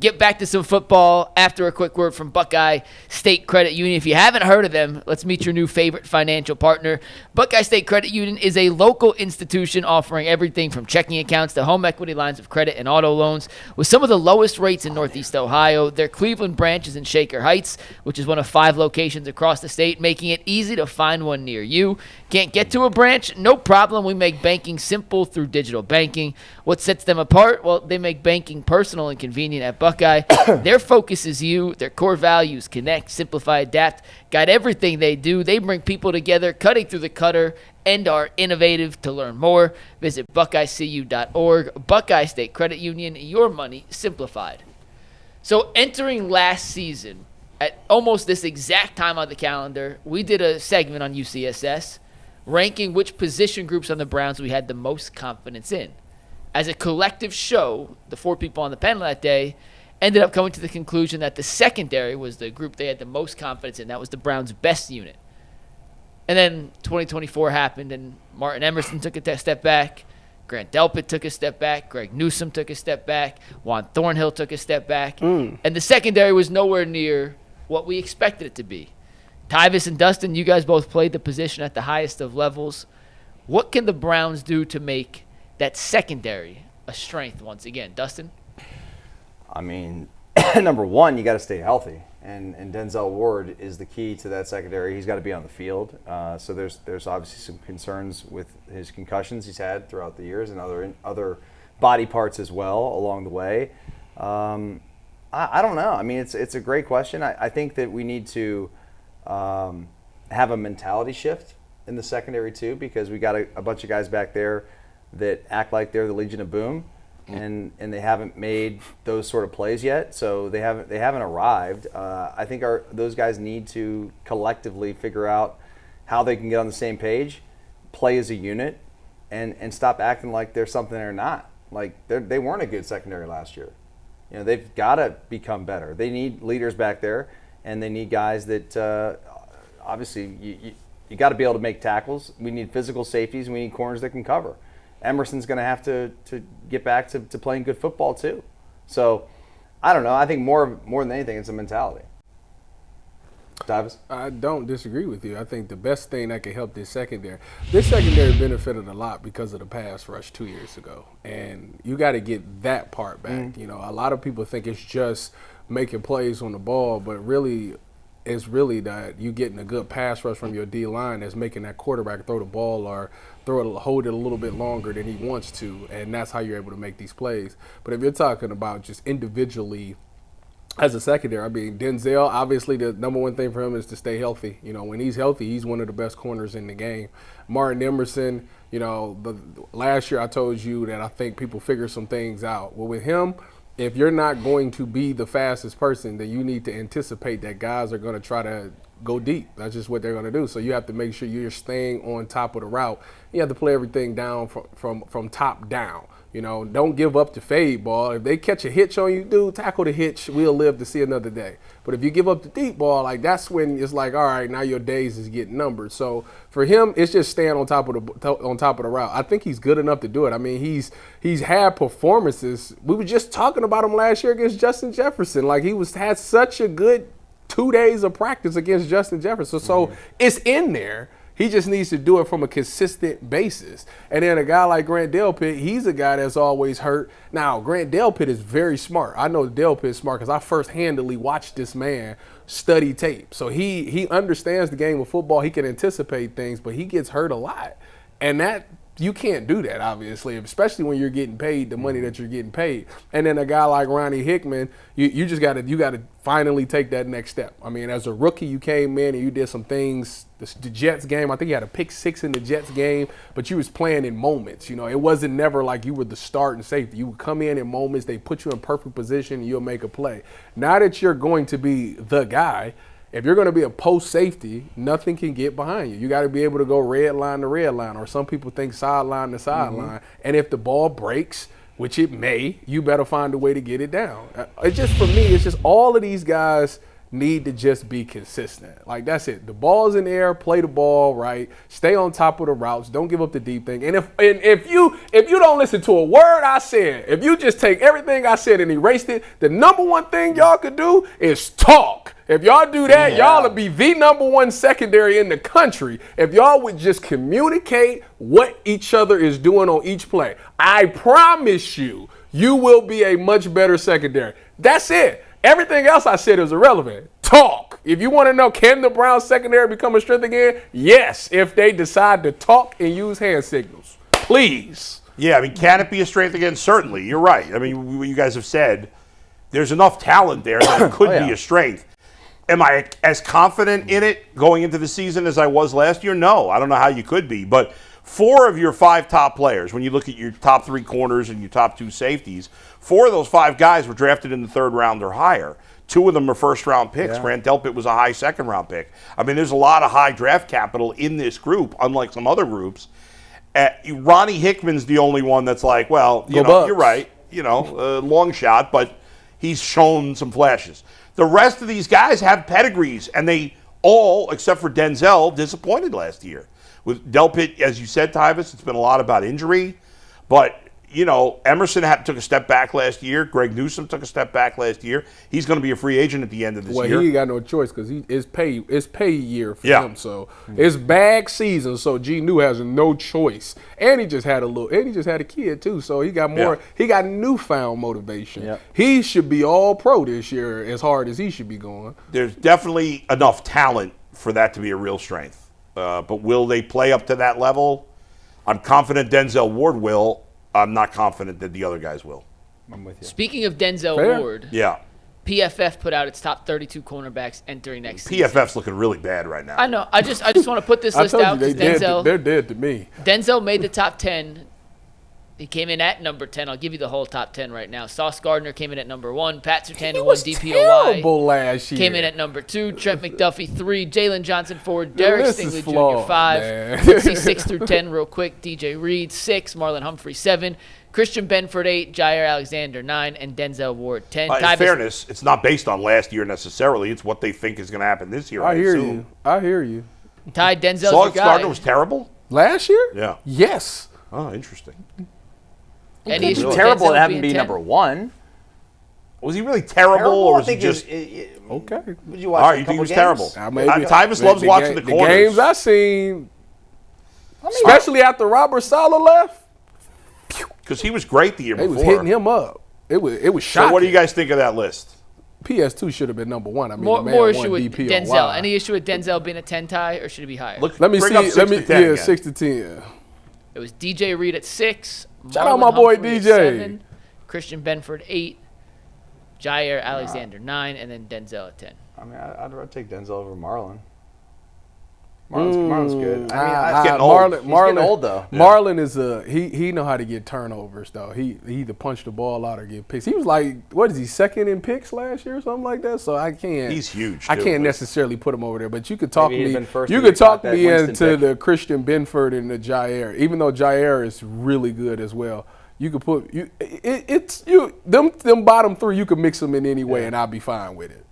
get back to some football after a quick word from Buckeye State Credit Union. If you haven't heard of them, let's meet your new favorite financial partner. Buckeye State Credit Union is a local institution offering everything from checking accounts to home equity lines of credit and auto loans with some of the lowest rates in Northeast Ohio. Their Cleveland branch is in Shaker Heights, which is one of 5 locations across the state, making it easy to find one near you. Can't get to a branch? No problem. We make banking simple through digital banking. What sets them apart? Well, they make banking personal and convenient at Buckeye. Their focus is you. Their core values: connect, simplify, adapt, guide everything they do. They bring people together, cutting through the clutter, and are innovative. To learn more, visit buckeyecu.org. Buckeye State Credit Union, your money simplified. So entering last season, at almost this exact time on the calendar, we did a segment on UCSS ranking which position groups on the Browns we had the most confidence in. As a collective show, the 4 people on the panel that day ended up coming to the conclusion that the secondary was the group they had the most confidence in. That was the Browns' best unit. And then 2024 happened, and Martin Emerson took a step back. Grant Delpit took a step back. Greg Newsome took a step back. Juan Thornhill took a step back. And the secondary was nowhere near what we expected it to be. Tyvis and Dustin, you guys both played the position at the highest of levels. What can the Browns do to make that secondary a strength once again? Dustin? I mean, number one, you got to stay healthy. And Denzel Ward is the key to that secondary. He's got to be on the field. So there's obviously some concerns with his concussions he's had throughout the years and other body parts as well along the way. I don't know. I mean, it's a great question. I think that we need to have a mentality shift in the secondary too, because we got a bunch of guys back there that act like they're the Legion of Boom, and they haven't made those sort of plays yet. So they haven't arrived. I think those guys need to collectively figure out how they can get on the same page, play as a unit, and stop acting like they're something they're not. Like they weren't a good secondary last year. You know, they've got to become better. They need leaders back there, and they need guys that obviously you got to be able to make tackles. We need physical safeties, and we need corners that can cover. Emerson's going to have to get back to playing good football too. So I don't know. I think more than anything, it's a mentality. Davis? I don't disagree with you. I think the best thing that could help this secondary benefited a lot because of the pass rush 2 years ago. And you got to get that part back. You know, a lot of people think it's just making plays on the ball, but really it's really that you getting a good pass rush from your D-line that's making that quarterback throw the ball or hold it a little bit longer than he wants to, and that's how you're able to make these plays. But if you're talking about just individually as a secondary, I mean, Denzel, obviously the number one thing for him is to stay healthy. You know, when he's healthy, he's one of the best corners in the game. Martin Emerson, you know, last year I told you that I think people figure some things out. Well, with him, if you're not going to be the fastest person, then you need to anticipate that guys are going to try to go deep. That's just what they're going to do. So you have to make sure you're staying on top of the route. You have to play everything down from top down. You know, don't give up the fade ball. If they catch a hitch on you, dude, tackle the hitch. We'll live to see another day. But if you give up the deep ball, like that's when it's like, all right, now your days is getting numbered. So for him, it's just staying on top of the route. I think he's good enough to do it. I mean, he's had performances. We were just talking about him last year against Justin Jefferson. Like he had such a good 2 days of practice against Justin Jefferson. So it's in there. He just needs to do it from a consistent basis. And then a guy like Grant Delpit, he's a guy that's always hurt. Now, Grant Delpit is very smart. I know Delpit is smart because I first-handedly watched this man study tape. So he understands the game of football. He can anticipate things, but he gets hurt a lot. And that you can't do that, obviously, especially when you're getting paid the money that you're getting paid. And then a guy like Ronnie Hickman, you just got to finally take that next step. I mean, as a rookie, you came in and you did some things. The Jets game, I think you had a pick 6 in the Jets game, but you was playing in moments. You know, it wasn't never like you were the start and safety. You would come in moments, they put you in perfect position, and you'll make a play. Now that you're going to be the guy, if you're going to be a post safety, nothing can get behind you. You got to be able to go red line to red line, or some people think sideline to sideline. And if the ball breaks, which it may, you better find a way to get it down. It's just, for me, it's just all of these guys need to just be consistent. Like, that's it. The ball's in the air, play the ball right, stay on top of the routes, don't give up the deep thing. And if you don't listen to a word I said, if you just take everything I said and erased it, the number one thing y'all could do is talk. If y'all do that, y'all would be the number one secondary in the country if y'all would just communicate what each other is doing on each play. I promise you, you will be a much better secondary. That's it. Everything else I said is irrelevant. Talk. If you want to know, can the Browns secondary become a strength again? Yes, if they decide to talk and use hand signals. Please. Yeah, I mean, can it be a strength again? Certainly. You're right. I mean, what you guys have said, there's enough talent there that it could be a strength. Am I as confident in it going into the season as I was last year? No, I don't know how you could be. But 4 of your 5 top players, when you look at your top 3 corners and your top 2 safeties, 4 of those 5 guys were drafted in the 3rd round or higher. 2 of them are first-round picks. Grant Delpit was a high second-round pick. I mean, there's a lot of high draft capital in this group, unlike some other groups. Ronnie Hickman's the only one that's like, well, you're right, long shot, but he's shown some flashes. The rest of these guys have pedigrees, and they all, except for Denzel, disappointed last year. With Delpit, as you said, Tyvus, it's been a lot about injury. But, Emerson took a step back last year. Greg Newsome took a step back last year. He's going to be a free agent at the end of this year. Well, he ain't got no choice because it's pay year for him. So it's bag season. So G New has no choice, and he just had a kid too. So he got more. He got newfound motivation. Yep. He should be all pro this year, as hard as he should be going. There's definitely enough talent for that to be a real strength. But will they play up to that level? I'm confident Denzel Ward will. I'm not confident that the other guys will. I'm with you. Speaking of Denzel Ward, PFF put out its top 32 cornerbacks entering next season. PFF's looking really bad right now. I know. I just want to put this list out because they're dead to me. Denzel made the top 10. He came in at number 10. I'll give you the whole top 10 right now. Sauce Gardner came in at number 1. Pat Surtain, who won DPOY, terrible last year. Came in at number 2. Trent McDuffie, 3. Jalen Johnson, 4. Derek Stingley Jr., 5. Let's see 6 through 10 real quick. DJ Reed, 6. Marlon Humphrey, 7. Christian Benford, 8. Jair Alexander, 9. And Denzel Ward, 10. In fairness, it's not based on last year necessarily. It's what they think is going to happen this year, I assume. I hear you. Ty, Denzel's Sauce your guy. Gardner was terrible? Last year? Yeah. Yes. Oh, interesting. Any issue with terrible to Denzel have him being be 10? number 1. Was he really terrible, or was he just... Okay. Would you watch All right, you think he was terrible? Tyvus loves watching the corners. The games I seen, especially after Robert Saleh left, because he was great the year they before. was hitting him up. It was shocking. So what do you guys think of that list? PS2 should have been number 1. I mean, More issue with Denzel. Any issue with Denzel being a 10 tie, or should it be higher? Let me see. 6 to 10 again. 6 to 10. It was DJ Reed at 6. Shout out my boy Humphrey DJ. at 7, Christian Benford 8, Jair Alexander 9, and then Denzel at 10. I mean, I'd rather take Denzel over Marlon. Marlon's good. He's getting old though. Marlon is he know how to get turnovers though. He either punch the ball out or get picks. He was like, what is he, second in picks last year or something like that? So I can't. He's huge. I can't necessarily put him over there, but you could talk me. You could talk me into the Christian Benford and the Jair, even though Jair is really good as well. You could put them bottom 3. You could mix them in any way, and I'll be fine with it.